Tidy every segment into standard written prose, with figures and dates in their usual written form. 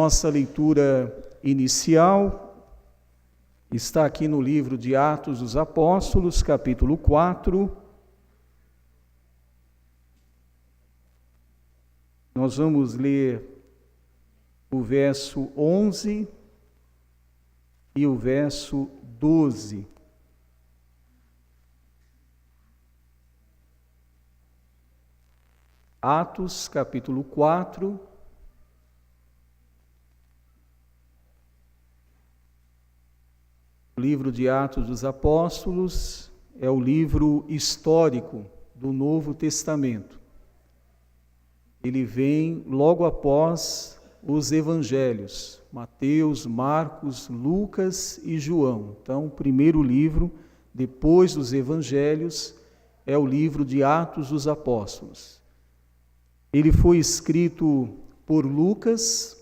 nossa leitura inicial está aqui no livro de Atos dos Apóstolos, capítulo 4. Nós vamos ler o verso 11 e o verso 12. Atos, capítulo 4. O livro de Atos dos Apóstolos é o livro histórico do Novo Testamento. Ele vem logo após os evangelhos, Mateus, Marcos, Lucas e João. Então, o primeiro livro, depois dos evangelhos, é o livro de Atos dos Apóstolos. Ele foi escrito por Lucas.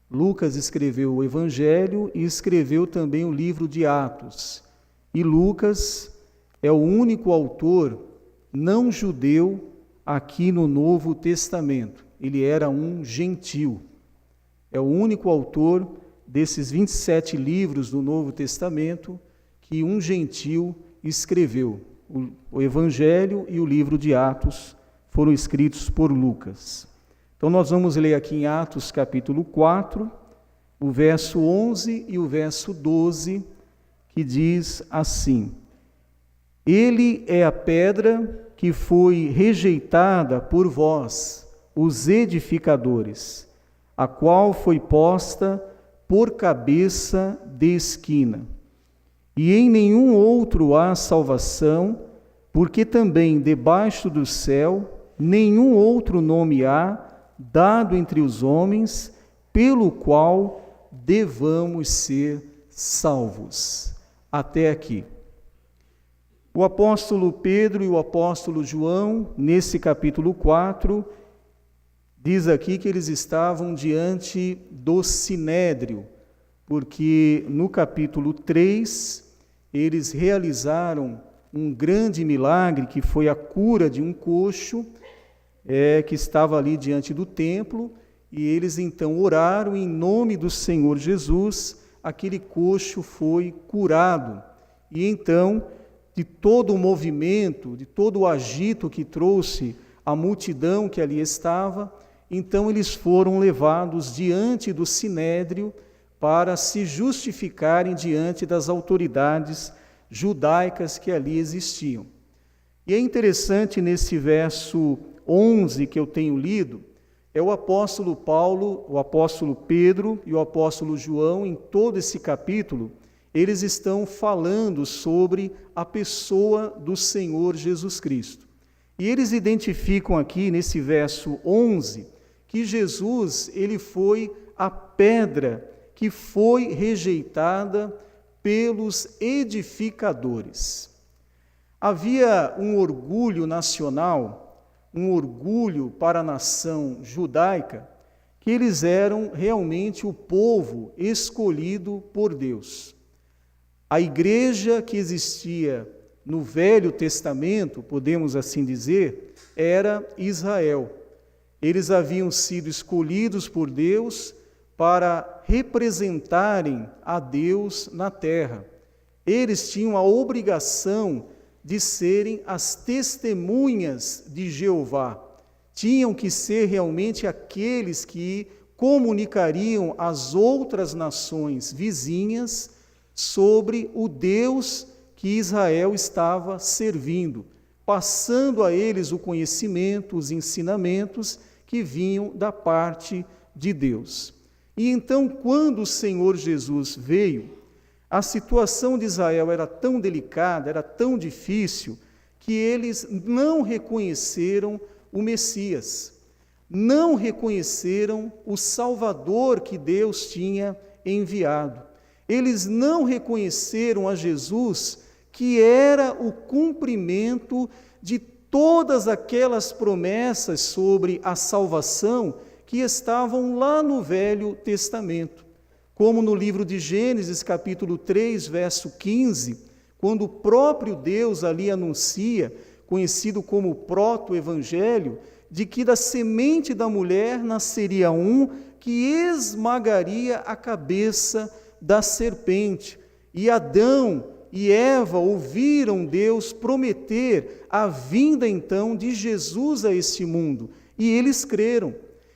Lucas escreveu o Evangelho e escreveu também o livro de Atos. E Lucas é o único autor não judeu aqui no Novo Testamento. Ele era um gentil. É o único autor desses 27 livros do Novo Testamento que um gentil escreveu. O Evangelho e o livro de Atos foram escritos por Lucas. Então nós vamos ler aqui em Atos capítulo 4, o verso 11 e o verso 12, que diz assim: Ele é a pedra que foi rejeitada por vós, os edificadores, a qual foi posta por cabeça de esquina. E em nenhum outro há salvação, porque também debaixo do céu nenhum outro nome há dado entre os homens, pelo qual devamos ser salvos. Até aqui. O apóstolo Pedro e o apóstolo João, nesse capítulo 4, diz aqui que eles estavam diante do Sinédrio, porque no capítulo 3, eles realizaram um grande milagre, que foi a cura de um coxo, que estava ali diante do templo, e eles então oraram em nome do Senhor Jesus, aquele coxo foi curado. E então, de todo o movimento, de todo o agito que trouxe a multidão que ali estava, então eles foram levados diante do Sinédrio para se justificarem diante das autoridades judaicas que ali existiam. E é interessante nesse verso 11 que eu tenho lido, é o apóstolo Paulo, o apóstolo Pedro e o apóstolo João, em todo esse capítulo, eles estão falando sobre a pessoa do Senhor Jesus Cristo. E eles identificam aqui nesse verso 11 que Jesus, ele foi a pedra que foi rejeitada pelos edificadores. Havia um orgulho nacional, um orgulho para a nação judaica, que eles eram realmente o povo escolhido por Deus. A igreja que existia no Velho Testamento, podemos assim dizer, era Israel. Eles haviam sido escolhidos por Deus para representarem a Deus na terra. Eles tinham a obrigação de serem as testemunhas de Jeová. Tinham que ser realmente aqueles que comunicariam às outras nações vizinhas sobre o Deus que Israel estava servindo, passando a eles o conhecimento, os ensinamentos que vinham da parte de Deus. E então, quando o Senhor Jesus veio, a situação de Israel era tão delicada, era tão difícil, que eles não reconheceram o Messias, não reconheceram o Salvador que Deus tinha enviado. Eles não reconheceram a Jesus, que era o cumprimento de todas aquelas promessas sobre a salvação que estavam lá no Velho Testamento. Como no livro de Gênesis, capítulo 3, verso 15, quando o próprio Deus ali anuncia, conhecido como proto-evangelho, de que da semente da mulher nasceria um que esmagaria a cabeça da serpente. E Adão e Eva ouviram Deus prometer a vinda então de Jesus a este mundo, e eles creram.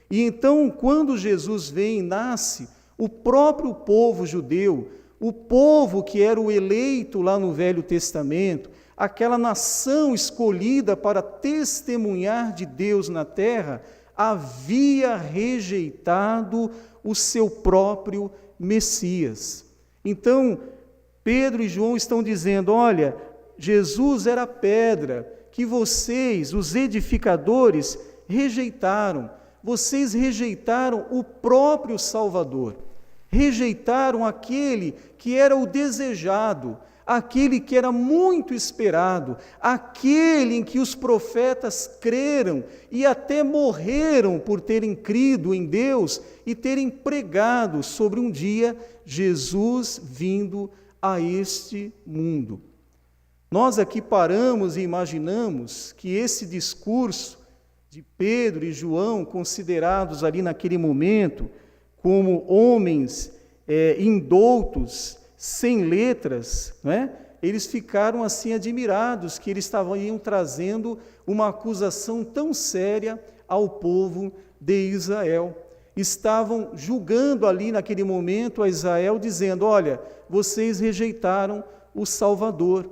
E então, quando Jesus vem e nasce, o próprio povo judeu, o povo que era o eleito lá no Velho Testamento, aquela nação escolhida para testemunhar de Deus na terra, havia rejeitado o seu próprio Messias. Então, Pedro e João estão dizendo: olha, Jesus era a pedra que vocês, os edificadores, rejeitaram. Vocês rejeitaram o próprio Salvador. Rejeitaram aquele que era o desejado, aquele que era muito esperado, aquele em que os profetas creram e até morreram por terem crido em Deus e terem pregado sobre um dia Jesus vindo a este mundo. Nós aqui paramos e imaginamos que esse discurso de Pedro e João, considerados ali naquele momento como homens indoutos, sem letras, não é? Eles ficaram assim admirados que eles estavam trazendo uma acusação tão séria ao povo de Israel. Estavam julgando ali naquele momento a Israel, dizendo: olha, vocês rejeitaram o Salvador.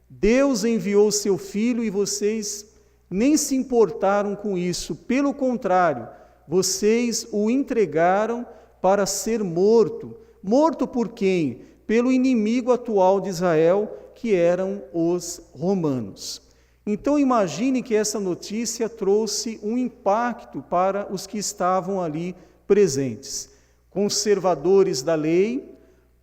Deus enviou o seu Filho e vocês nem se importaram com isso. Pelo contrário, vocês o entregaram para ser morto. Morto por quem? Pelo inimigo atual de Israel, que eram os romanos. Então imagine que essa notícia trouxe um impacto para os que estavam ali presentes. Conservadores da lei,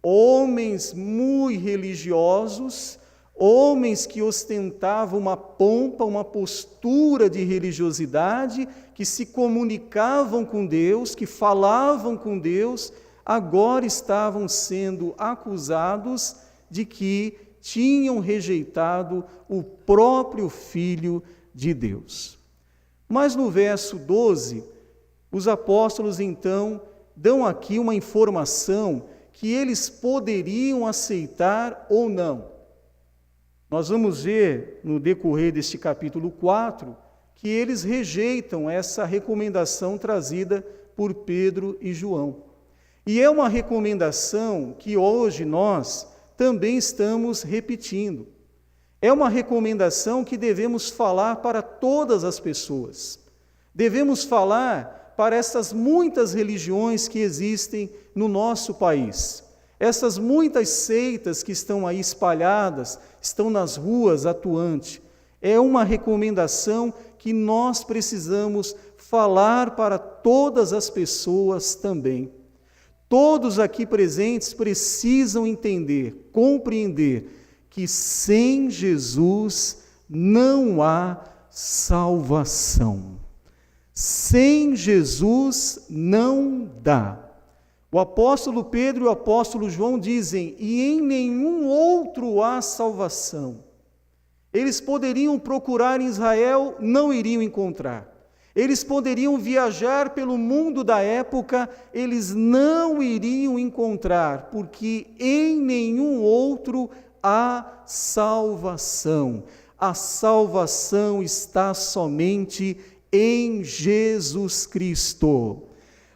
homens muito religiosos, homens que ostentavam uma pompa, uma postura de religiosidade, que se comunicavam com Deus, que falavam com Deus, agora estavam sendo acusados de que tinham rejeitado o próprio Filho de Deus. Mas no verso 12, os apóstolos então dão aqui uma informação que eles poderiam aceitar ou não. Nós vamos ver no decorrer deste capítulo 4 que eles rejeitam essa recomendação trazida por Pedro e João. E é uma recomendação que hoje nós também estamos repetindo. É uma recomendação que devemos falar para todas as pessoas. Devemos falar para essas muitas religiões que existem no nosso país. Essas muitas seitas que estão aí espalhadas, estão nas ruas atuantes. É uma recomendação que nós precisamos falar para todas as pessoas também. Todos aqui presentes precisam entender, compreender que sem Jesus não há salvação. Sem Jesus não dá. O apóstolo Pedro e o apóstolo João dizem: e em nenhum outro há salvação. Eles poderiam procurar em Israel, não iriam encontrar. Eles poderiam viajar pelo mundo da época, eles não iriam encontrar, porque em nenhum outro há salvação. A salvação está somente em Jesus Cristo.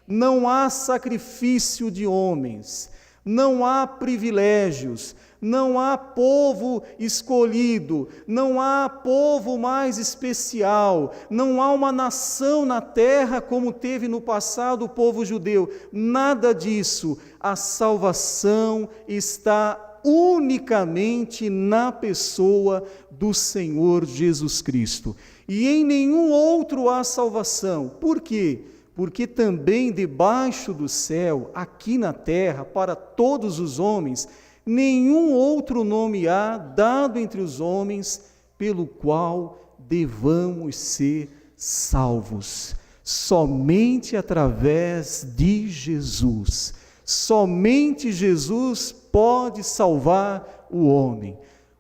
Não há sacrifício de homens, não há privilégios, não há povo escolhido, não há povo mais especial, não há uma nação na terra como teve no passado o povo judeu. Nada disso. A salvação está unicamente na pessoa do Senhor Jesus Cristo. E em nenhum outro há salvação. Por quê? Porque também debaixo do céu, aqui na terra, para todos os homens, nenhum outro nome há dado entre os homens pelo qual devamos ser salvos. Somente através de Jesus. Somente Jesus pode salvar o homem.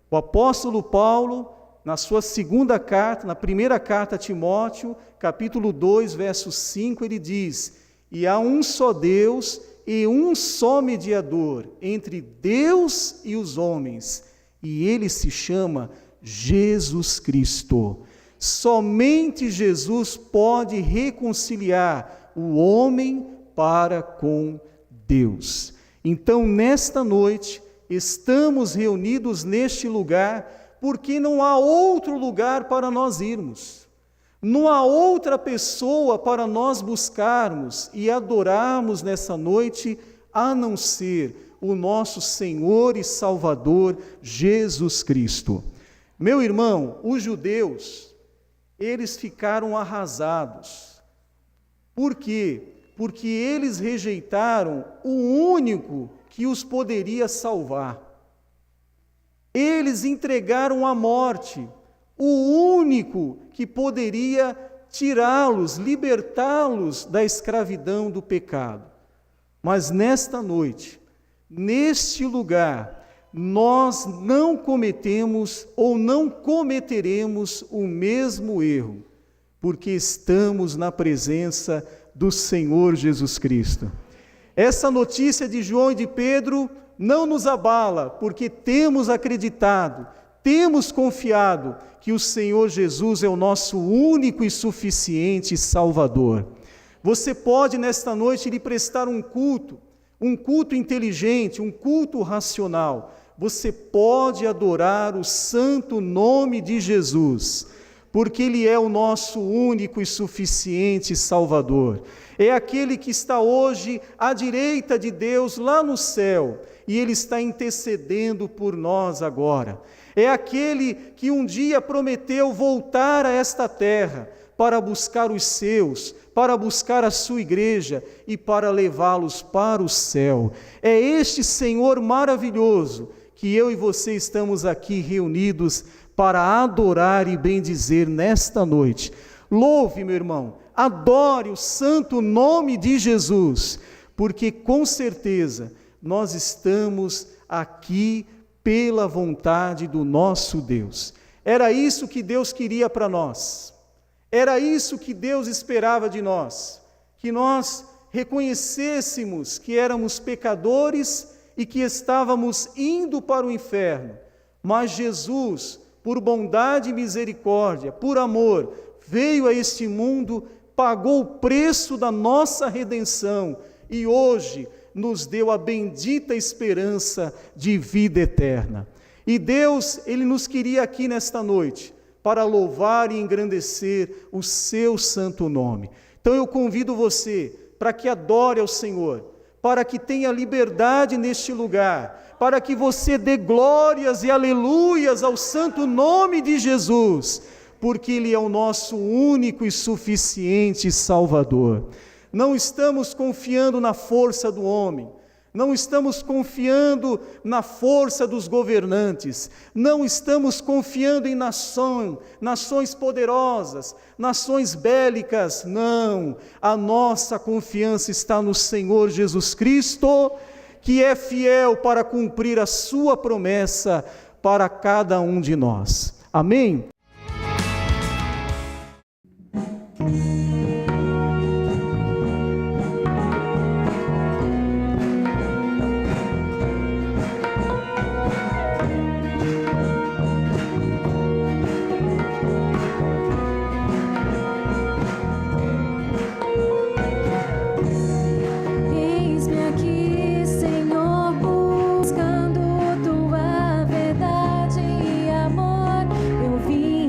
O apóstolo Paulo, na sua segunda carta, na primeira carta a Timóteo, capítulo 2, verso 5, ele diz: E há um só Deus e um só mediador entre Deus e os homens, e ele se chama Jesus Cristo. Somente Jesus pode reconciliar o homem para com Deus. Então, nesta noite, estamos reunidos neste lugar porque não há outro lugar para nós irmos. Não há outra pessoa para nós buscarmos e adorarmos nessa noite, a não ser o nosso Senhor e Salvador, Jesus Cristo. Meu irmão, os judeus, eles ficaram arrasados. Por quê? Porque eles rejeitaram o único que os poderia salvar. Eles entregaram à morte o único que poderia tirá-los, libertá-los da escravidão do pecado. Mas nesta noite, neste lugar, nós não cometemos ou não cometeremos o mesmo erro, porque estamos na presença do Senhor Jesus Cristo. Essa notícia de João e de Pedro não nos abala, porque temos acreditado, temos confiado que o Senhor Jesus é o nosso único e suficiente Salvador. Você pode nesta noite lhe prestar um culto inteligente, um culto racional. Você pode adorar o santo nome de Jesus, porque Ele é o nosso único e suficiente Salvador. É aquele que está hoje à direita de Deus lá no céu, e Ele está intercedendo por nós agora. É aquele que um dia prometeu voltar a esta terra para buscar os seus, para buscar a sua igreja e para levá-los para o céu. É este Senhor maravilhoso que eu e você estamos aqui reunidos para adorar e bendizer nesta noite. Louve, meu irmão, adore o santo nome de Jesus, porque com certeza nós estamos aqui pela vontade do nosso Deus. Era isso que Deus queria para nós. Era isso que Deus esperava de nós. Que nós reconhecêssemos que éramos pecadores e que estávamos indo para o inferno. Mas Jesus, por bondade e misericórdia, por amor, veio a este mundo, pagou o preço da nossa redenção e hoje nos deu a bendita esperança de vida eterna. E Deus, Ele nos queria aqui nesta noite, para louvar e engrandecer o seu santo nome. Então eu convido você, para que adore ao Senhor, para que tenha liberdade neste lugar, para que você dê glórias e aleluias ao santo nome de Jesus, porque Ele é o nosso único e suficiente Salvador. Não estamos confiando na força do homem, não estamos confiando na força dos governantes, não estamos confiando em nações poderosas, nações bélicas, não. A nossa confiança está no Senhor Jesus Cristo, que é fiel para cumprir a sua promessa para cada um de nós. Amém? Buscando tua verdade e amor, eu vim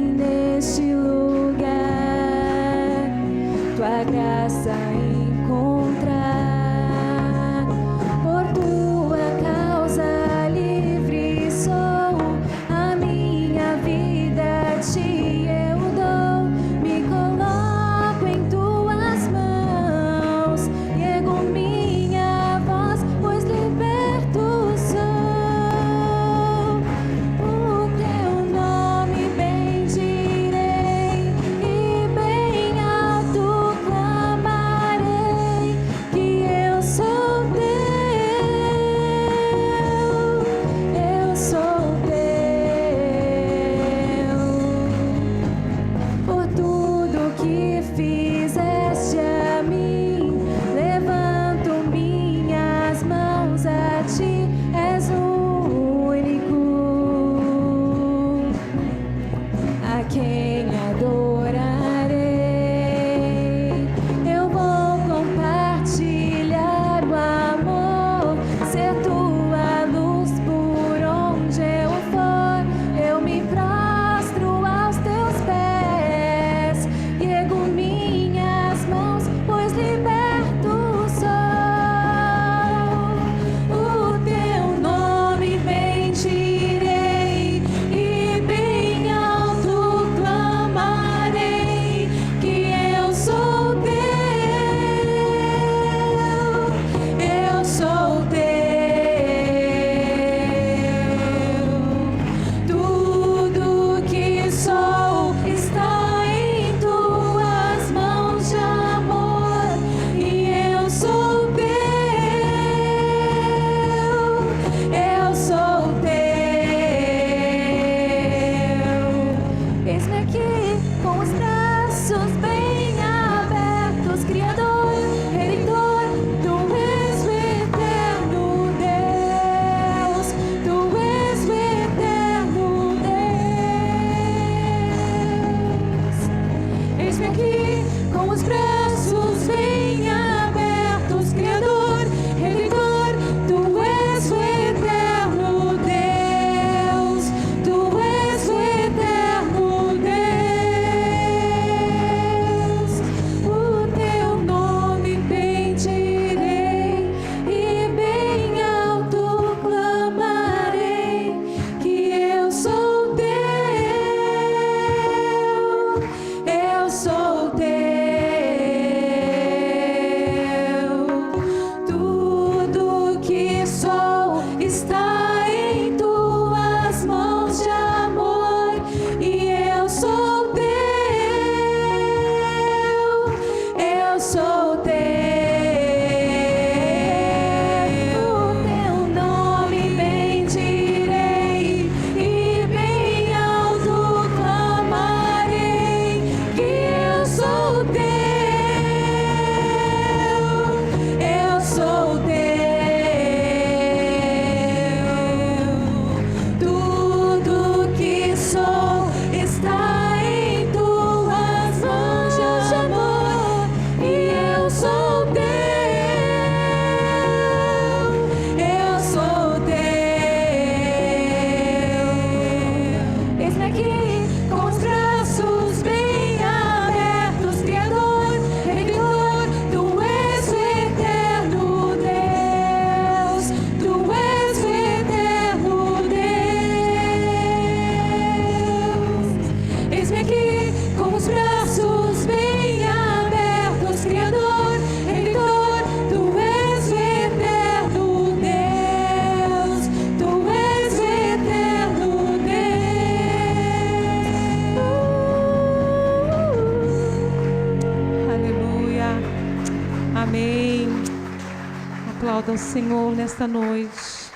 Aplauda o Senhor nesta noite.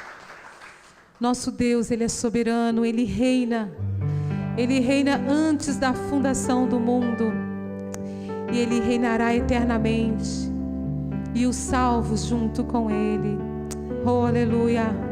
Nosso Deus, Ele é soberano, Ele reina antes da fundação do mundo, e Ele reinará eternamente, e os salvos junto com Ele. Oh, aleluia.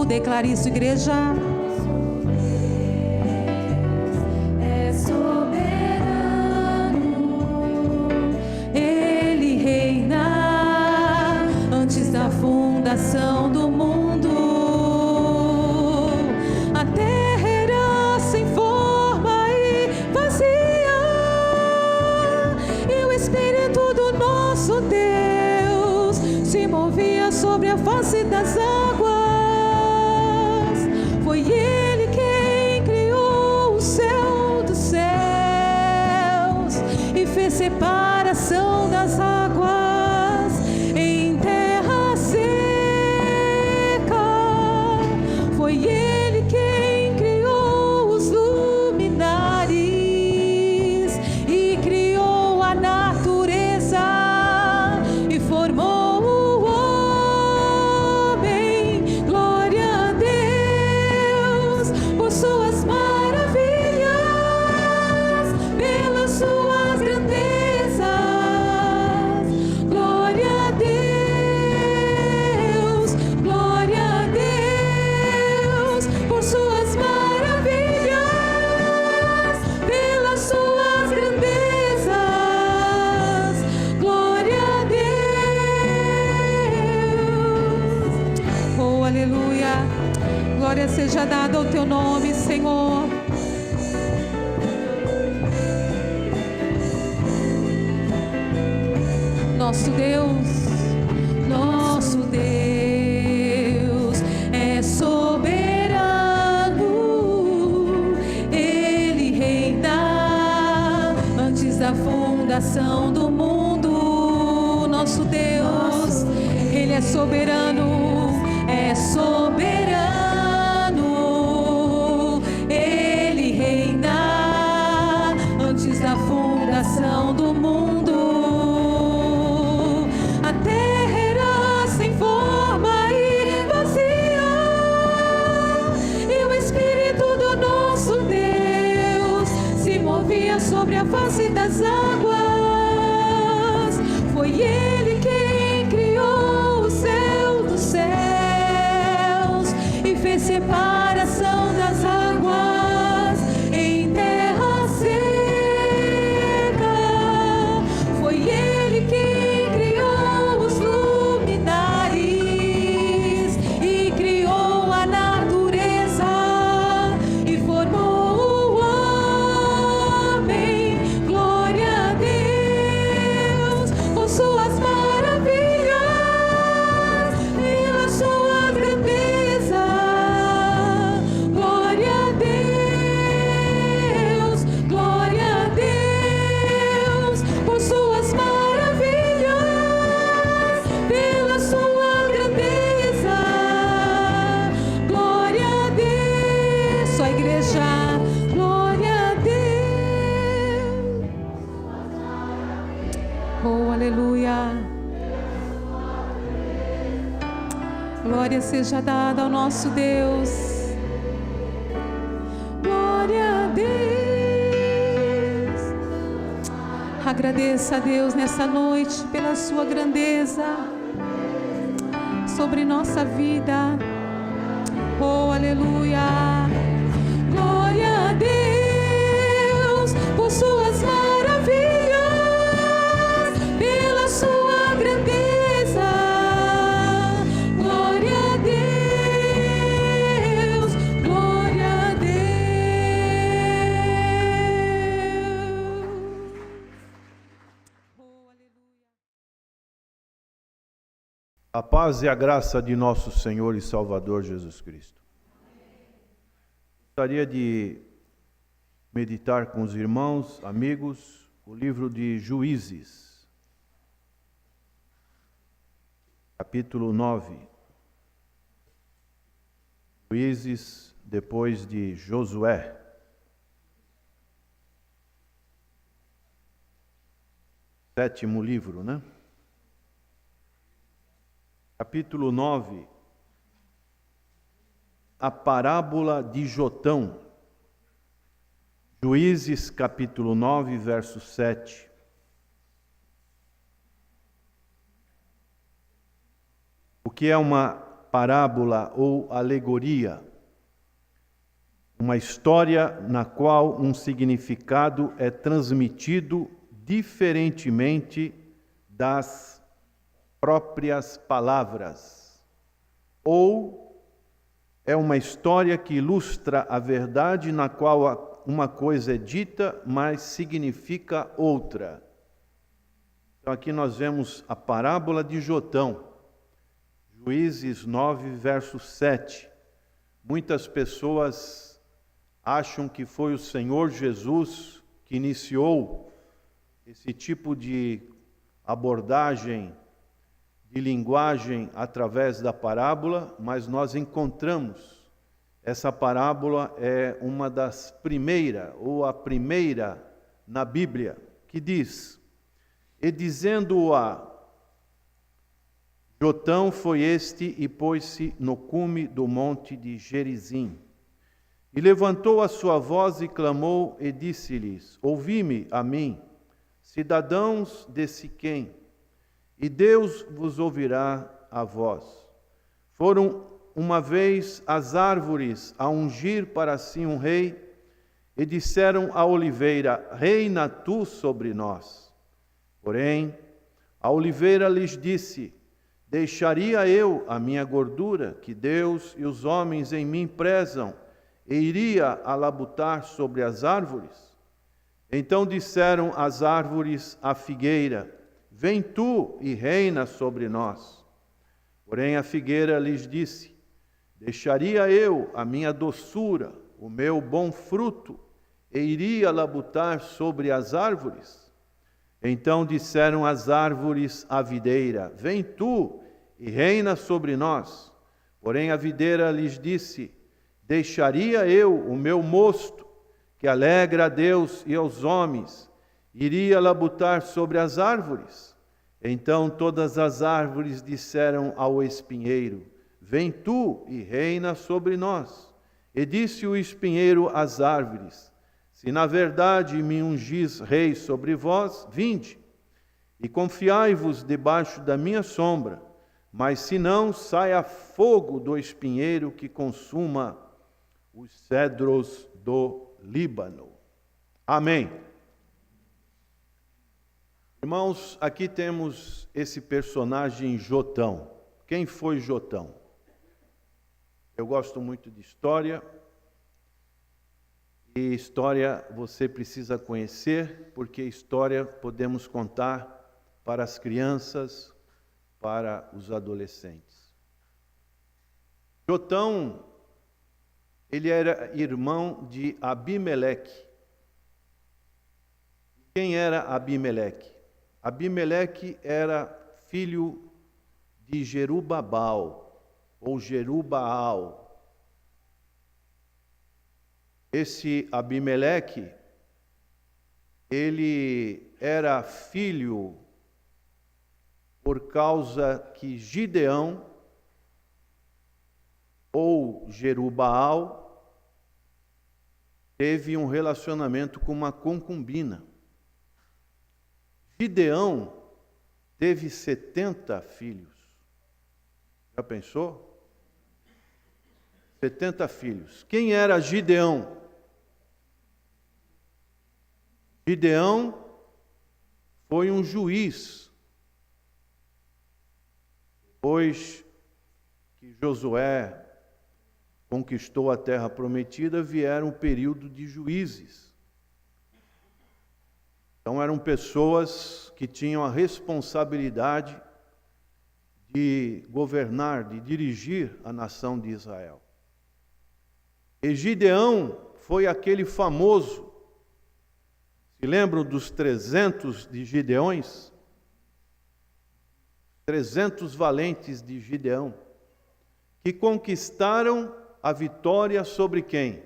Declare isso, igreja. É soberano, Ele reina antes da fundação do mundo. A terra era sem forma e vazia, e o Espírito do nosso Deus se movia sobre a face das águas. Foi Ele quem criou o céu dos céus e fez separação das águas em terra seca. Foi Ele quem criou os luminares e criou a natureza e formou suas maravilhas, pelas suas grandezas. Glória a Deus, por suas maravilhas, pelas suas grandezas. Glória a Deus. Oh, aleluia. Glória seja dada ao teu nome, Senhor. Nosso Deus é soberano, Ele reina antes da fundação do mundo. Nosso Deus, Ele é soberano, é soberano. Ele reina antes da fundação do mundo. A terra era sem forma e vazia, e o Espírito do nosso Deus se movia sobre a face das águas. Foi Ele quem criou o céu dos céus e fez separação das águas em terra seca. Foi Ele quem criou os luminares e criou a natureza e formou o homem. Glória a Deus por suas maravilhas, pela sua grandeza. Glória a Deus, glória a Deus por suas maravilhas, pela sua grandeza. Glória a Deus, sua igreja. Glória a Deus. Oh, aleluia. Glória seja dada ao nosso Deus. Glória a Deus. Agradeça a Deus nessa noite pela sua grandeza sobre nossa vida. Oh, aleluia. Glória a Deus por suas maravilhas, pela sua grandeza. Glória a Deus, glória a Deus. Oh, aleluia. A paz e a graça de nosso Senhor e Salvador Jesus Cristo. Gostaria de meditar com os irmãos, amigos, o livro de Juízes, capítulo 9. Juízes depois de Josué. Sétimo livro, né? Capítulo 9, a parábola de Jotão. Juízes, capítulo 9, verso 7. O que é uma parábola ou alegoria? Uma história na qual um significado é transmitido diferentemente das próprias palavras, ou é uma história que ilustra a verdade na qual uma coisa é dita, mas significa outra. Então aqui nós vemos a parábola de Jotão, Juízes 9, verso 7. Muitas pessoas acham que foi o Senhor Jesus que iniciou esse tipo de abordagem de linguagem através da parábola, mas nós encontramos essa parábola é uma das primeiras, ou a primeira na Bíblia, que diz: e dizendo-a, Jotão foi este e pôs-se no cume do monte de Gerizim. E levantou a sua voz e clamou e disse-lhes: ouvi-me a mim, cidadãos de Siquém, e Deus vos ouvirá a vós. Foram uma vez as árvores a ungir para si um rei, e disseram à oliveira: reina tu sobre nós. Porém, a oliveira lhes disse: deixaria eu a minha gordura, que Deus e os homens em mim prezam, e iria alabutar sobre as árvores? Então disseram as árvores à figueira: vem tu e reina sobre nós. Porém a figueira lhes disse: deixaria eu a minha doçura, o meu bom fruto, e iria labutar sobre as árvores? Então disseram as árvores à videira: Vem tu e reina sobre nós. Porém a videira lhes disse: Deixaria eu o meu mosto, que alegra a Deus e aos homens, iria labutar sobre as árvores? Então todas as árvores disseram ao espinheiro: Vem tu e reina sobre nós. E disse o espinheiro às árvores: Se na verdade me ungis rei sobre vós, vinde, e confiai-vos debaixo da minha sombra. Mas se não, saia fogo do espinheiro que consuma os cedros do Líbano. Amém. Irmãos, aqui temos esse personagem Jotão. Quem foi Jotão? Eu gosto muito de história. E história você precisa conhecer, porque história podemos contar para as crianças, para os adolescentes. Jotão, ele era irmão de Abimeleque. Quem era Abimeleque? Abimeleque era filho de Jerubabal, ou Jerubaal. Esse Abimeleque, ele era filho por causa que Gideão, ou Jerubaal, teve um relacionamento com uma concubina. Gideão teve 70 filhos. Já pensou? 70 filhos. Quem era Gideão? Gideão foi um juiz. Depois que Josué conquistou a terra prometida, vieram um período de juízes. Então eram pessoas que tinham a responsabilidade de governar, de dirigir a nação de Israel. E Gideão foi aquele famoso, se lembram dos 300 de Gideões? 300 valentes de Gideão, que conquistaram a vitória sobre quem?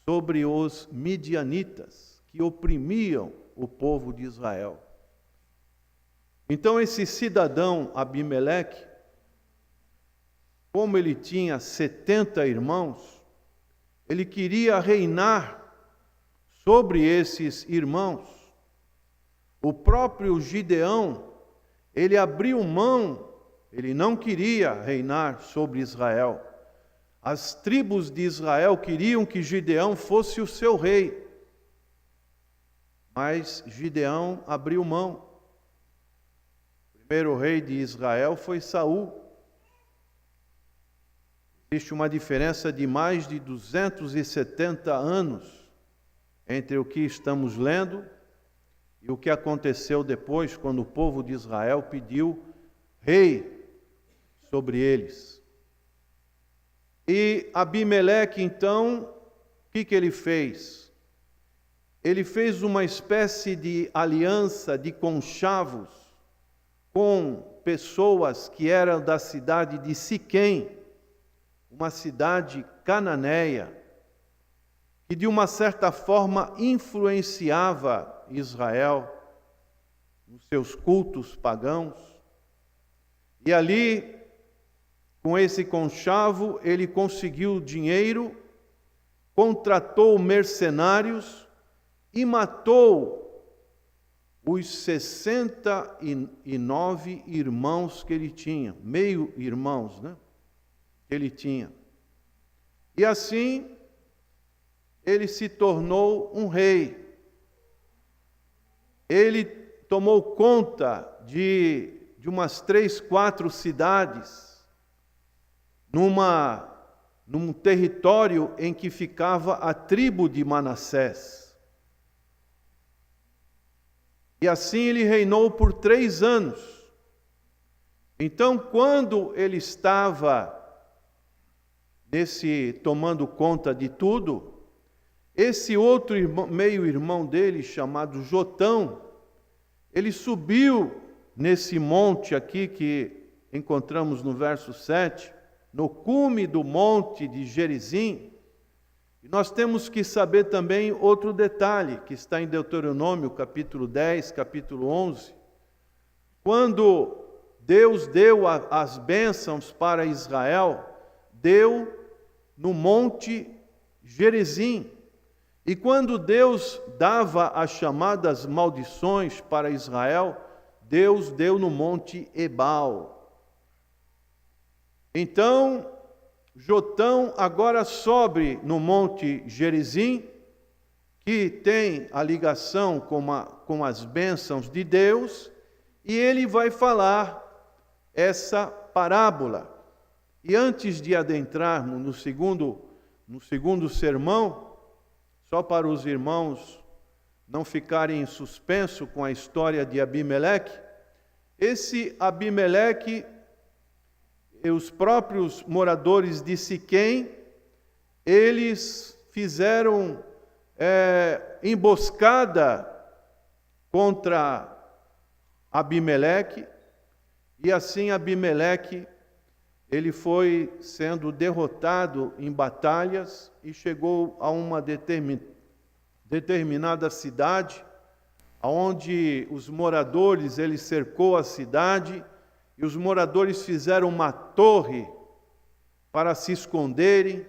Sobre os midianitas, que oprimiam o povo de Israel. Então esse cidadão Abimeleque, como ele tinha 70 irmãos, ele queria reinar sobre esses irmãos. O próprio Gideão, ele abriu mão, ele não queria reinar sobre Israel. As tribos de Israel queriam que Gideão fosse o seu rei. Mas Gideão abriu mão. O primeiro rei de Israel foi Saul. Existe uma diferença de mais de 270 anos entre o que estamos lendo e o que aconteceu depois, quando o povo de Israel pediu rei sobre eles. E Abimeleque, então, o que ele fez? Ele fez uma espécie de aliança de conchavos com pessoas que eram da cidade de Siquém, uma cidade cananeia, que de uma certa forma influenciava Israel nos seus cultos pagãos. E ali, com esse conchavo, ele conseguiu dinheiro, contratou mercenários e matou os 69 irmãos que ele tinha, meio-irmãos, né? Que ele tinha. E assim, ele se tornou um rei. Ele tomou conta de umas 3, 4 cidades, num território em que ficava a tribo de Manassés. E assim ele reinou por 3 anos. Então, quando ele estava tomando conta de tudo, esse outro meio-irmão dele, chamado Jotão, ele subiu nesse monte aqui que encontramos no verso 7, no cume do monte de Gerizim. E nós temos que saber também outro detalhe, que está em Deuteronômio, capítulo 10, capítulo 11. Quando Deus deu as bênçãos para Israel, deu no monte Gerizim. E quando Deus dava as chamadas maldições para Israel, Deus deu no monte Ebal. Então, Jotão agora sobe no monte Gerizim, que tem a ligação com as bênçãos de Deus, e ele vai falar essa parábola. E antes de adentrarmos no segundo sermão, só para os irmãos não ficarem em suspenso com a história de Abimeleque, esse Abimeleque, e os próprios moradores de Siquém, eles fizeram emboscada contra Abimeleque, e assim Abimeleque, ele foi sendo derrotado em batalhas e chegou a uma determinada cidade, onde os moradores, ele cercou a cidade, e os moradores fizeram uma torre para se esconderem,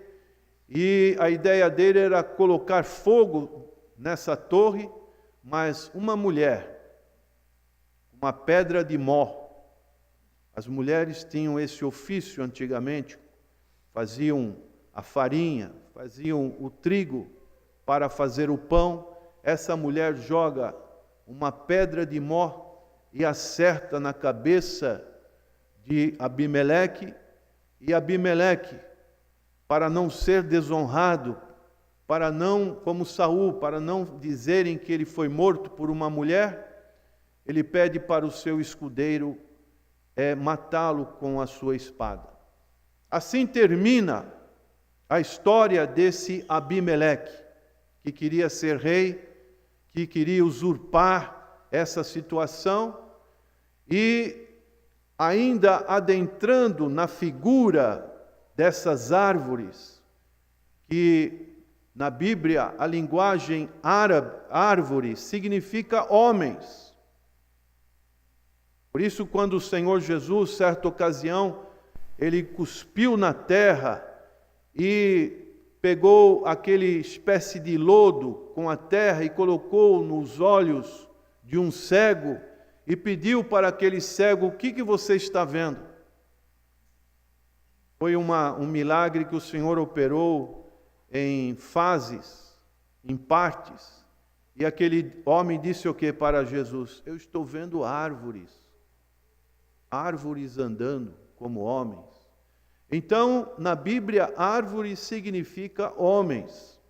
e a ideia dele era colocar fogo nessa torre, mas uma mulher, uma pedra de mó. As mulheres tinham esse ofício antigamente, faziam a farinha, faziam o trigo para fazer o pão. Essa mulher joga uma pedra de mó e acerta na cabeça de Abimeleque, e Abimeleque, para não ser desonrado, para não, como Saul, para não dizerem que ele foi morto por uma mulher, ele pede para o seu escudeiro matá-lo com a sua espada. Assim termina a história desse Abimeleque, que queria ser rei, que queria usurpar essa situação, e ainda adentrando na figura dessas árvores, que na Bíblia a linguagem árabe, árvore, significa homens. Por isso, quando o Senhor Jesus, certa ocasião, ele cuspiu na terra e pegou aquele espécie de lodo com a terra e colocou nos olhos de um cego e pediu para aquele cego: o que você está vendo? Foi um milagre que o Senhor operou em fases, em partes. E aquele homem disse o que para Jesus? Eu estou vendo árvores andando como homens. Então, na Bíblia, árvore significa homens.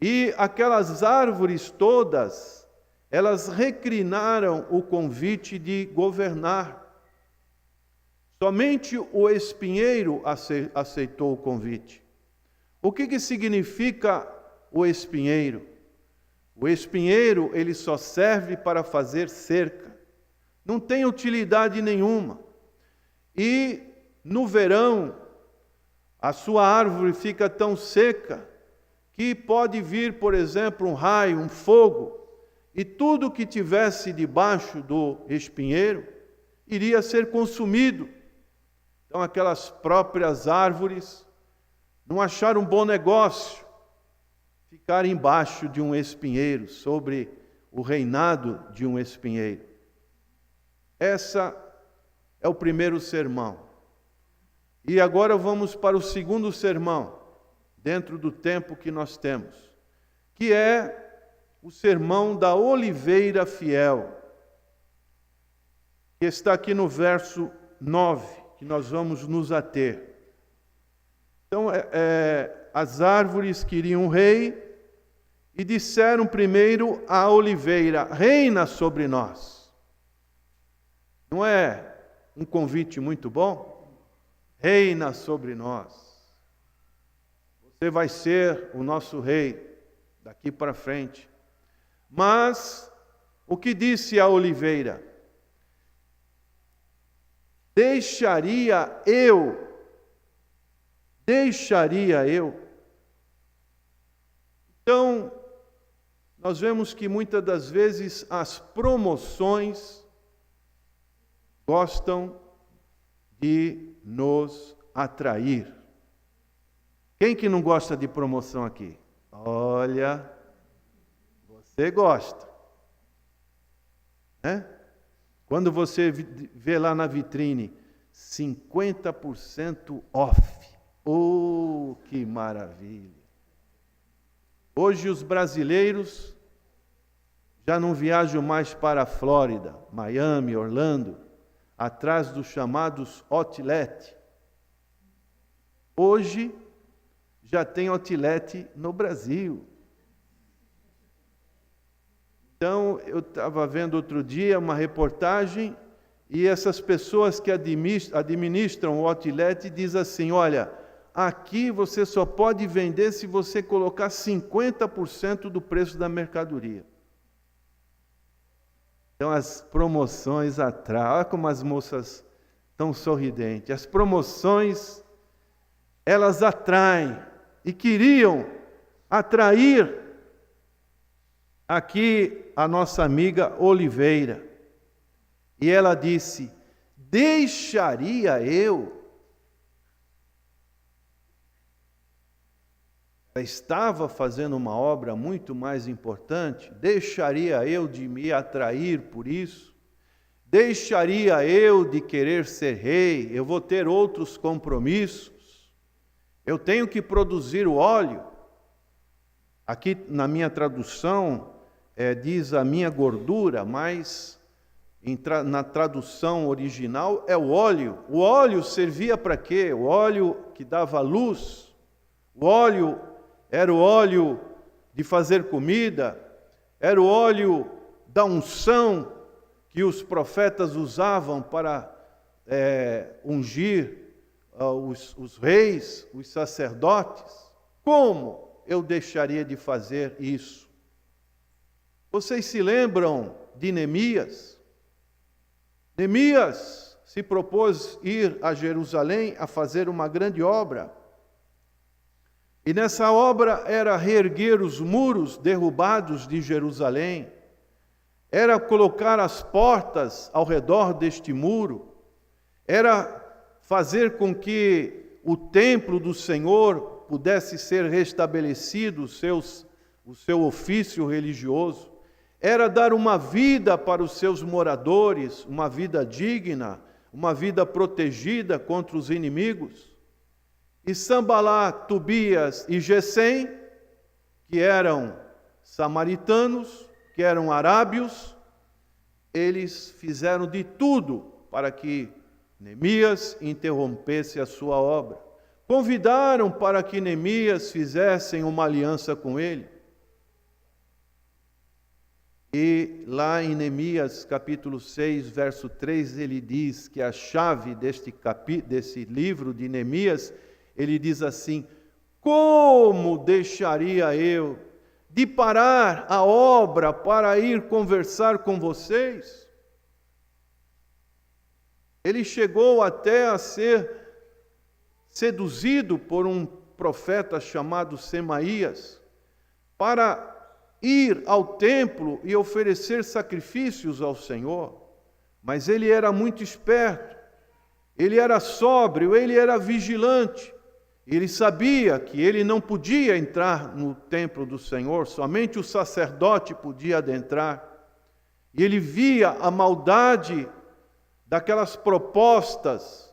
E aquelas árvores todas, elas reclinaram o convite de governar. Somente o espinheiro aceitou o convite. O que significa o espinheiro? O espinheiro, ele só serve para fazer cerca. Não tem utilidade nenhuma. E no verão, a sua árvore fica tão seca que pode vir, por exemplo, um raio, um fogo, e tudo que tivesse debaixo do espinheiro iria ser consumido. Então, aquelas próprias árvores não acharam um bom negócio ficar embaixo de um espinheiro, sobre o reinado de um espinheiro. Essa é o primeiro sermão. E agora vamos para o segundo sermão, dentro do tempo que nós temos, que é o sermão da oliveira fiel, que está aqui no verso 9, que nós vamos nos ater. Então, as árvores queriam um rei, e disseram primeiro à oliveira: reina sobre nós. Não é um convite muito bom? Reina sobre nós. Você vai ser o nosso rei daqui para frente. Mas O que disse a oliveira? Deixaria eu. Então, nós vemos que muitas das vezes as promoções gostam de nos atrair. Quem que não gosta de promoção aqui? Olha, você gosta, né? Quando você vê lá na vitrine 50% off, oh, que maravilha! Hoje os brasileiros já não viajam mais para a Flórida, Miami, Orlando, atrás dos chamados outlet. Hoje já tem outlet no Brasil. Então, eu estava vendo outro dia uma reportagem e essas pessoas que administram o outlet dizem assim, olha, aqui você só pode vender se você colocar 50% do preço da mercadoria. Então, as promoções atraem. Olha como as moças estão sorridentes. As promoções, elas atraem e queriam atrair aqui a nossa amiga Oliveira. E ela disse, deixaria eu? Ela estava fazendo uma obra muito mais importante. Deixaria eu de me atrair por isso? Deixaria eu de querer ser rei? Eu vou ter outros compromissos. Eu tenho que produzir o óleo. Aqui na minha tradução diz a minha gordura, mas na tradução original é o óleo. O óleo servia para quê? O óleo que dava luz. O óleo era o óleo de fazer comida, era o óleo da unção que os profetas usavam para ungir os reis, os sacerdotes. Como eu deixaria de fazer isso? Vocês se lembram de Neemias? Neemias se propôs ir a Jerusalém a fazer uma grande obra. E nessa obra era reerguer os muros derrubados de Jerusalém, era colocar as portas ao redor deste muro, era fazer com que o templo do Senhor pudesse ser restabelecido, o seu ofício religioso, era dar uma vida para os seus moradores, uma vida digna, uma vida protegida contra os inimigos. E Sambalat, Tobias e Gesem, que eram samaritanos, que eram arábios, eles fizeram de tudo para que Neemias interrompesse a sua obra. Convidaram para que Neemias fizessem uma aliança com ele. E lá em Neemias capítulo 6, verso 3, ele diz que a chave desse livro de Neemias, ele diz assim, como deixaria eu de parar a obra para ir conversar com vocês? Ele chegou até a ser seduzido por um profeta chamado Semaías para ir ao templo e oferecer sacrifícios ao Senhor. Mas ele era muito esperto, ele era sóbrio, ele era vigilante. Ele sabia que ele não podia entrar no templo do Senhor, somente o sacerdote podia adentrar. E ele via a maldade daquelas propostas,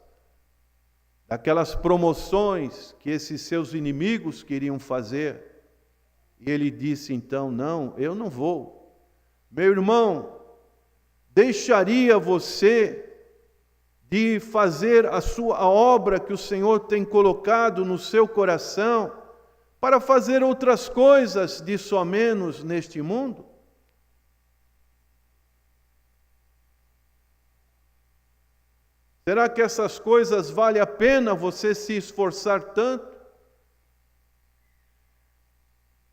daquelas promoções que esses seus inimigos queriam fazer. E ele disse então, não, eu não vou. Meu irmão, deixaria você de fazer a obra que o Senhor tem colocado no seu coração para fazer outras coisas de somenos neste mundo? Será que essas coisas vale a pena você se esforçar tanto?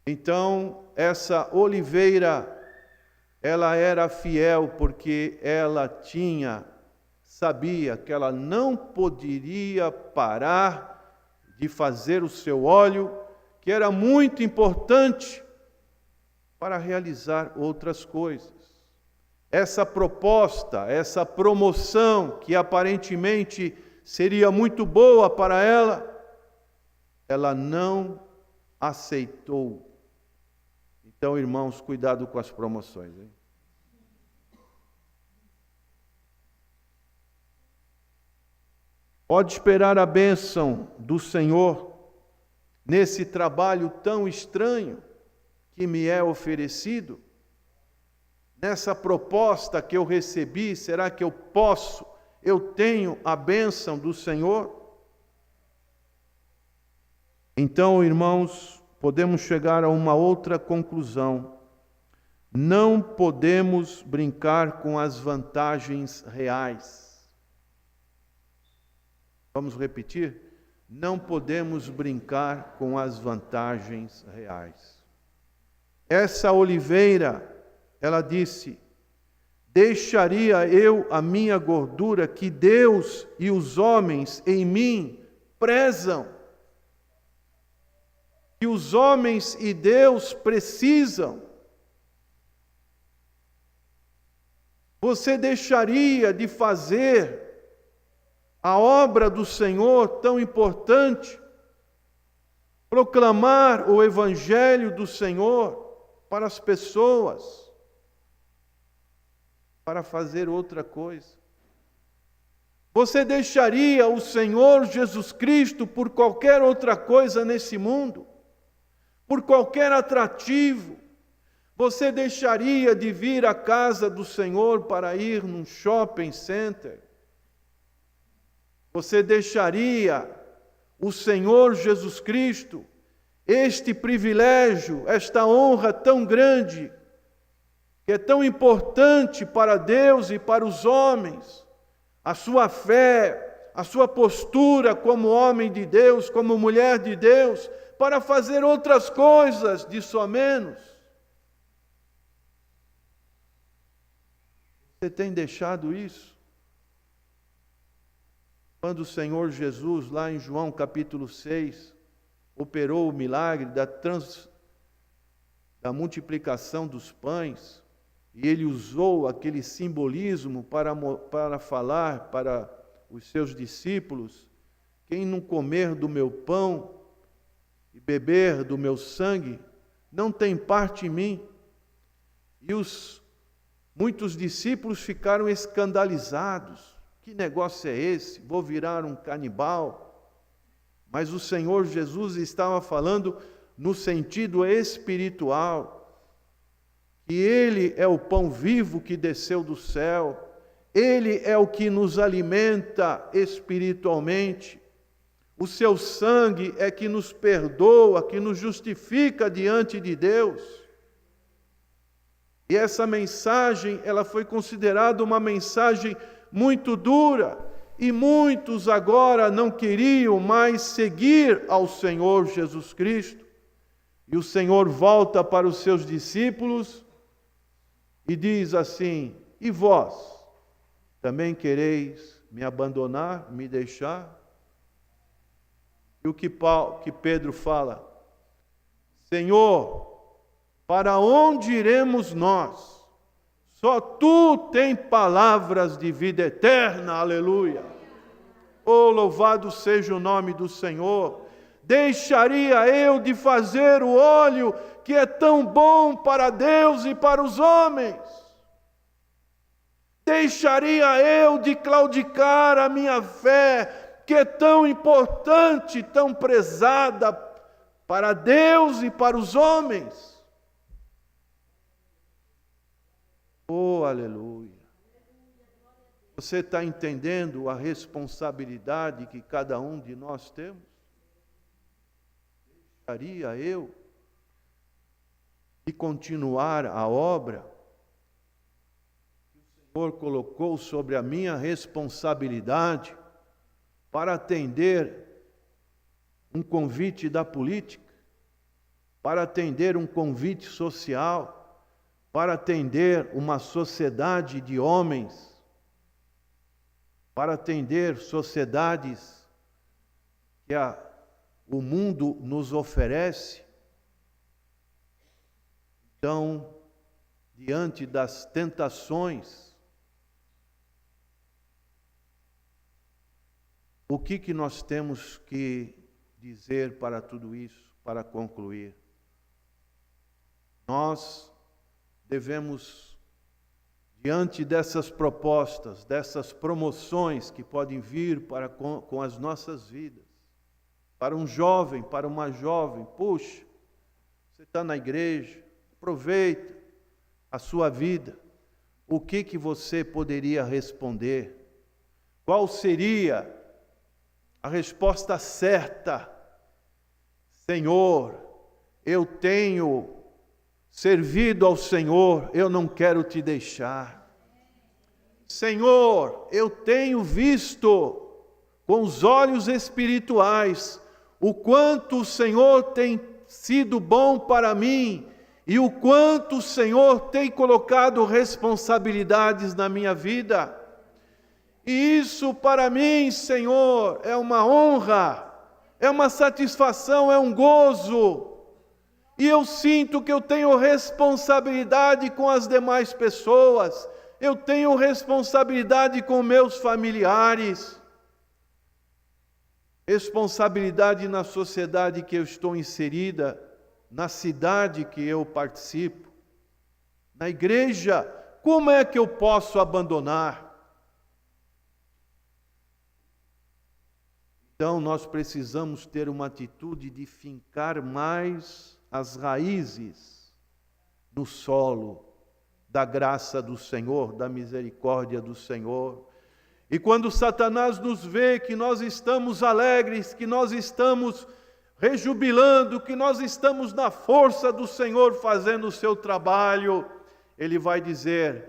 Então, essa oliveira, ela era fiel porque ela sabia que ela não poderia parar de fazer o seu óleo, que era muito importante para realizar outras coisas. Essa proposta, essa promoção, que aparentemente seria muito boa para ela, ela não aceitou. Então, irmãos, cuidado com as promoções, hein? Pode esperar a bênção do Senhor nesse trabalho tão estranho que me é oferecido? Nessa proposta que eu recebi, será que eu tenho a bênção do Senhor? Então, irmãos, podemos chegar a uma outra conclusão. Não podemos brincar com as vantagens reais. Vamos repetir? Não podemos brincar com as vantagens reais. Essa oliveira, ela disse: deixaria eu a minha gordura que Deus e os homens em mim prezam, que os homens e Deus precisam. Você deixaria de fazer a obra do Senhor tão importante, proclamar o Evangelho do Senhor para as pessoas, para fazer outra coisa? Você deixaria o Senhor Jesus Cristo por qualquer outra coisa nesse mundo? Por qualquer atrativo? Você deixaria de vir à casa do Senhor para ir num shopping center? Você deixaria o Senhor Jesus Cristo, este privilégio, esta honra tão grande, que é tão importante para Deus e para os homens, a sua fé, a sua postura como homem de Deus, como mulher de Deus, para fazer outras coisas, disso a menos? Você tem deixado isso? Quando o Senhor Jesus, lá em João capítulo 6, operou o milagre da multiplicação dos pães, e ele usou aquele simbolismo para falar para os seus discípulos: quem não comer do meu pão e beber do meu sangue, não tem parte em mim. E muitos discípulos ficaram escandalizados. Que negócio é esse? Vou virar um canibal? Mas o Senhor Jesus estava falando no sentido espiritual, que Ele é o pão vivo que desceu do céu, Ele é o que nos alimenta espiritualmente, o seu sangue é que nos perdoa, que nos justifica diante de Deus. E essa mensagem, ela foi considerada uma mensagem muito dura, e muitos agora não queriam mais seguir ao Senhor Jesus Cristo. E o Senhor volta para os seus discípulos e diz assim: e vós, também quereis me abandonar, me deixar? E o que Pedro fala: Senhor, para onde iremos nós? Só Tu tem palavras de vida eterna, aleluia. Oh, louvado seja o nome do Senhor. Deixaria eu de fazer o óleo que é tão bom para Deus e para os homens? Deixaria eu de claudicar a minha fé, que é tão importante, tão prezada para Deus e para os homens? Oh, aleluia! Você está entendendo a responsabilidade que cada um de nós temos? Deixaria eu de continuar a obra que o Senhor colocou sobre a minha responsabilidade para atender um convite da política, para atender um convite social, para atender uma sociedade de homens, para atender sociedades que o mundo nos oferece. Então, diante das tentações, o que nós temos que dizer para tudo isso, para concluir? Nós devemos, diante dessas propostas, dessas promoções que podem vir com as nossas vidas, para um jovem, para uma jovem, puxa, você está na igreja, aproveita a sua vida. O que você poderia responder? Qual seria a resposta certa? Senhor, eu tenho servido ao Senhor, eu não quero te deixar. Senhor, eu tenho visto com os olhos espirituais o quanto o Senhor tem sido bom para mim e o quanto o Senhor tem colocado responsabilidades na minha vida. E isso para mim, Senhor, é uma honra, é uma satisfação, é um gozo. E eu sinto que eu tenho responsabilidade com as demais pessoas, eu tenho responsabilidade com meus familiares, responsabilidade na sociedade que eu estou inserida, na cidade que eu participo, na igreja. Como é que eu posso abandonar? Então nós precisamos ter uma atitude de fincar mais as raízes no solo da graça do Senhor, da misericórdia do Senhor. E quando Satanás nos vê que nós estamos alegres, que nós estamos rejubilando, que nós estamos na força do Senhor fazendo o seu trabalho, ele vai dizer: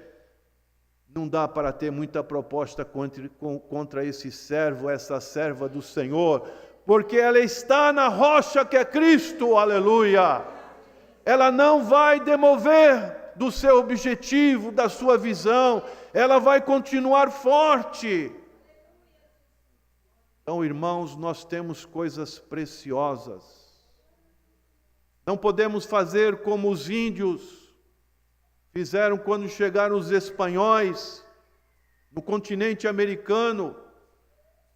não dá para ter muita proposta contra esse servo, essa serva do Senhor, porque ela está na rocha que é Cristo, aleluia. Ela não vai demover do seu objetivo, da sua visão, ela vai continuar forte. Então, irmãos, nós temos coisas preciosas. Não podemos fazer como os índios fizeram quando chegaram os espanhóis no continente americano.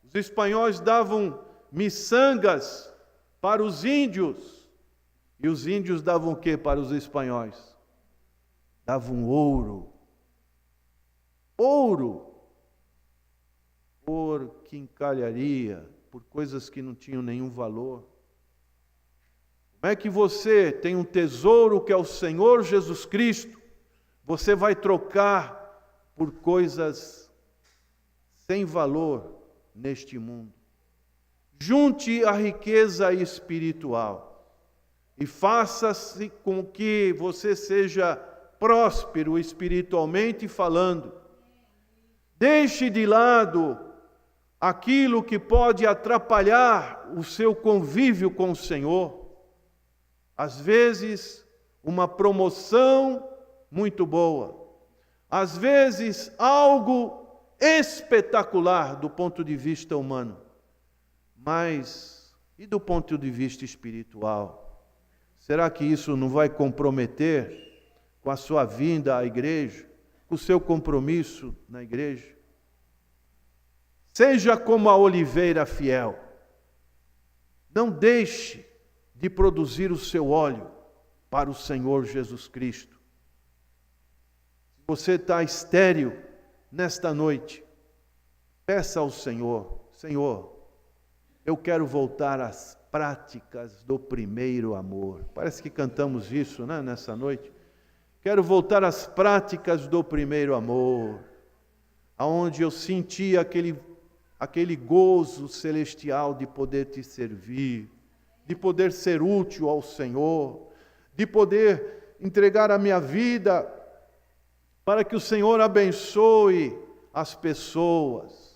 Os espanhóis davam miçangas para os índios. E os índios davam o que para os espanhóis? Davam ouro. Ouro. Por quincalharia, por coisas que não tinham nenhum valor. Como é que você tem um tesouro que é o Senhor Jesus Cristo, você vai trocar por coisas sem valor neste mundo? Junte a riqueza espiritual e faça-se com que você seja próspero espiritualmente falando. Deixe de lado aquilo que pode atrapalhar o seu convívio com o Senhor. Às vezes, uma promoção muito boa. Às vezes, algo espetacular do ponto de vista humano. Mas, e do ponto de vista espiritual? Será que isso não vai comprometer com a sua vinda à igreja, com o seu compromisso na igreja? Seja como a oliveira fiel. Não deixe de produzir o seu óleo para o Senhor Jesus Cristo. Se você está estéril nesta noite, peça ao Senhor: Senhor, eu quero voltar às práticas do primeiro amor. Parece que cantamos isso, né, nessa noite. Quero voltar às práticas do primeiro amor, aonde eu sentia aquele gozo celestial de poder te servir, de poder ser útil ao Senhor, de poder entregar a minha vida para que o Senhor abençoe as pessoas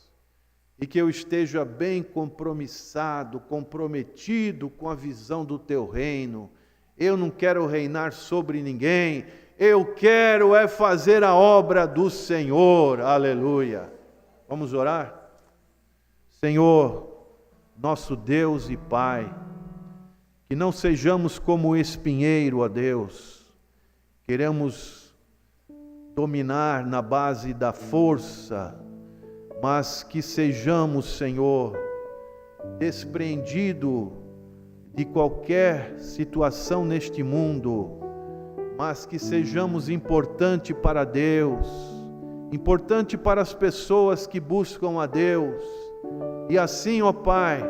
e que eu esteja bem compromissado, comprometido com a visão do teu reino. Eu não quero reinar sobre ninguém, eu quero é fazer a obra do Senhor. Aleluia. Vamos orar? Senhor, nosso Deus e Pai, que não sejamos como o espinheiro, ó Deus. Queremos dominar na base da força, mas que sejamos, Senhor, desprendido de qualquer situação neste mundo, mas que sejamos importante para Deus, importante para as pessoas que buscam a Deus. E assim, ó Pai,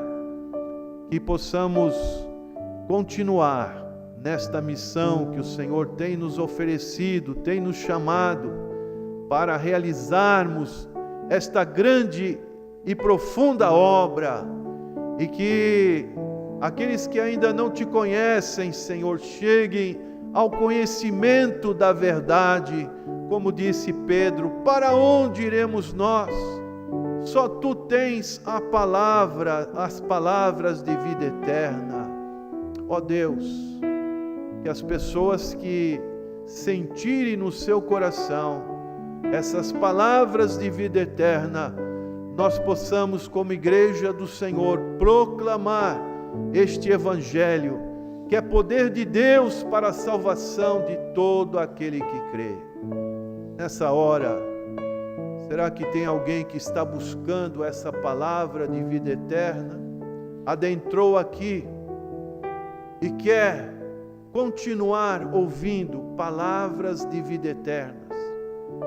que possamos continuar nesta missão que o Senhor tem nos oferecido, tem nos chamado para realizarmos esta grande e profunda obra, e que aqueles que ainda não te conhecem, Senhor, cheguem ao conhecimento da verdade. Como disse Pedro, para onde iremos nós? Só tu tens a palavra, as palavras de vida eterna. Ó Deus, que as pessoas que sentirem no seu coração essas palavras de vida eterna, nós possamos, como igreja do Senhor, proclamar este evangelho, que é poder de Deus para a salvação de todo aquele que crê. Nessa hora, será que tem alguém que está buscando essa palavra de vida eterna, adentrou aqui e quer continuar ouvindo palavras de vida eternas,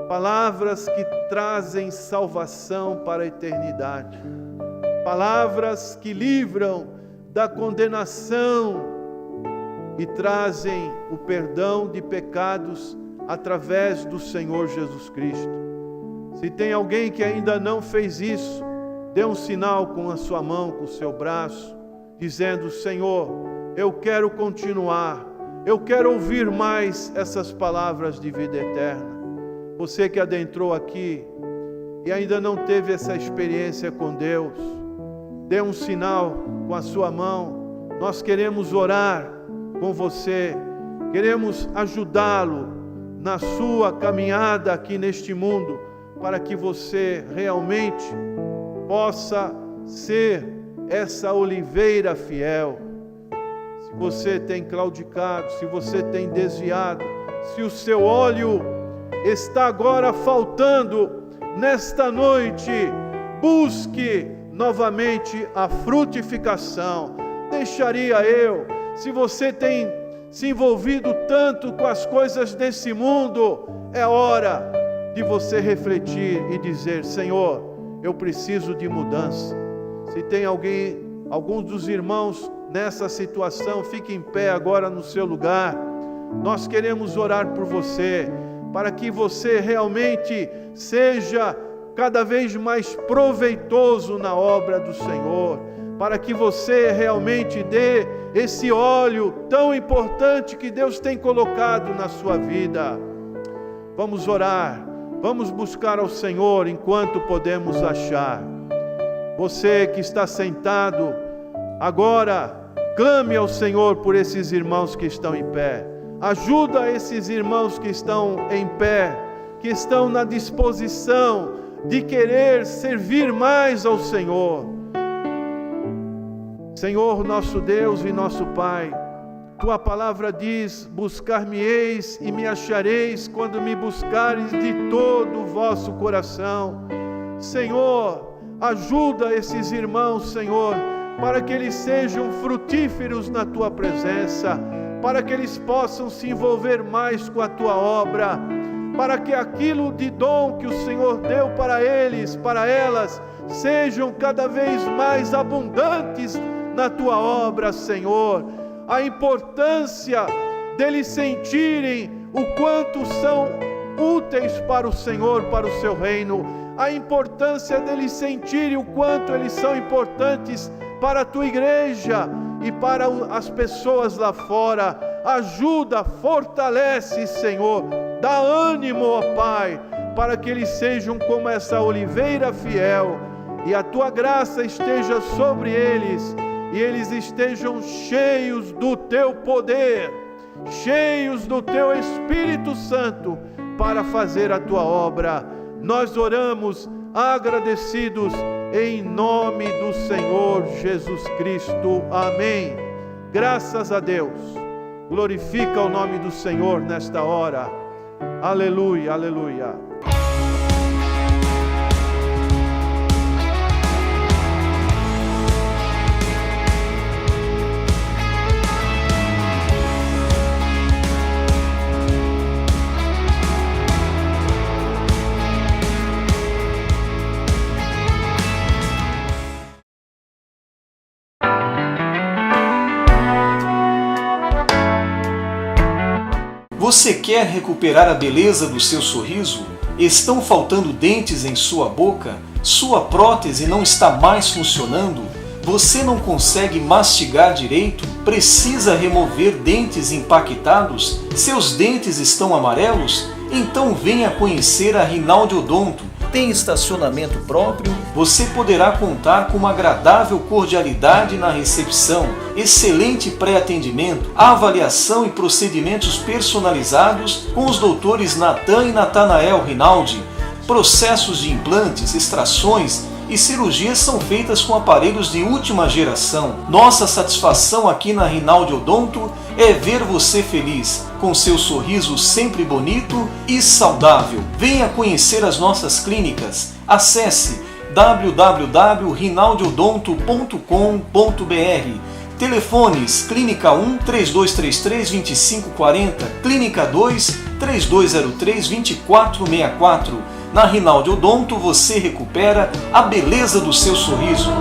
palavras que trazem salvação para a eternidade, palavras que livram da condenação e trazem o perdão de pecados através do Senhor Jesus Cristo? Se tem alguém que ainda não fez isso, dê um sinal com a sua mão, com o seu braço, dizendo: Senhor, eu quero continuar, eu quero ouvir mais essas palavras de vida eterna. Você que adentrou aqui e ainda não teve essa experiência com Deus, dê um sinal com a sua mão. Nós queremos orar com você, queremos ajudá-lo na sua caminhada aqui neste mundo, para que você realmente possa ser essa oliveira fiel. Se você tem claudicado, se você tem desviado, se o seu óleo está agora faltando, nesta noite, busque novamente a frutificação. Deixaria eu, se você tem se envolvido tanto com as coisas desse mundo, é hora de você refletir e dizer: Senhor, eu preciso de mudança. Se tem alguém, alguns dos irmãos nessa situação, fique em pé agora no seu lugar. Nós queremos orar por você, para que você realmente seja cada vez mais proveitoso na obra do Senhor, para que você realmente dê esse óleo tão importante que Deus tem colocado na sua vida. Vamos orar, vamos buscar ao Senhor enquanto podemos achar. Você que está sentado, agora clame ao Senhor por esses irmãos que estão em pé. Ajuda esses irmãos que estão em pé, que estão na disposição de querer servir mais ao Senhor. Senhor, nosso Deus e nosso Pai, Tua palavra diz: buscar-me-eis e me achareis quando me buscares de todo o vosso coração. Senhor, ajuda esses irmãos, Senhor, para que eles sejam frutíferos na Tua presença, para que eles possam se envolver mais com a Tua obra, para que aquilo de dom que o Senhor deu para eles, para elas, sejam cada vez mais abundantes na Tua obra, Senhor. A importância deles sentirem o quanto são úteis para o Senhor, para o Seu reino, a importância deles sentirem o quanto eles são importantes para a Tua igreja e para as pessoas lá fora. Ajuda, fortalece, Senhor, dá ânimo, ó Pai, para que eles sejam como essa oliveira fiel, e a Tua graça esteja sobre eles, e eles estejam cheios do Teu poder, cheios do Teu Espírito Santo para fazer a Tua obra. Nós oramos agradecidos em nome do Senhor Jesus Cristo. Amém. Graças a Deus. Glorifica o nome do Senhor nesta hora. Aleluia, aleluia. Você quer recuperar a beleza do seu sorriso? Estão faltando dentes em sua boca? Sua prótese não está mais funcionando? Você não consegue mastigar direito? Precisa remover dentes impactados? Seus dentes estão amarelos? Então venha conhecer a Rinaldi Odonto. Tem estacionamento próprio? Você poderá contar com uma agradável cordialidade na recepção, excelente pré-atendimento, avaliação e procedimentos personalizados com os doutores Natan e Natanael Rinaldi. Processos de implantes, extrações e cirurgias são feitas com aparelhos de última geração. Nossa satisfação aqui na Rinaldi Odonto é ver você feliz, com seu sorriso sempre bonito e saudável. Venha conhecer as nossas clínicas. Acesse www.rinaldiodonto.com.br. Telefones: Clínica 1 3233 2540, Clínica 2 3203 2464. Na Rinaldi Odonto você recupera a beleza do seu sorriso.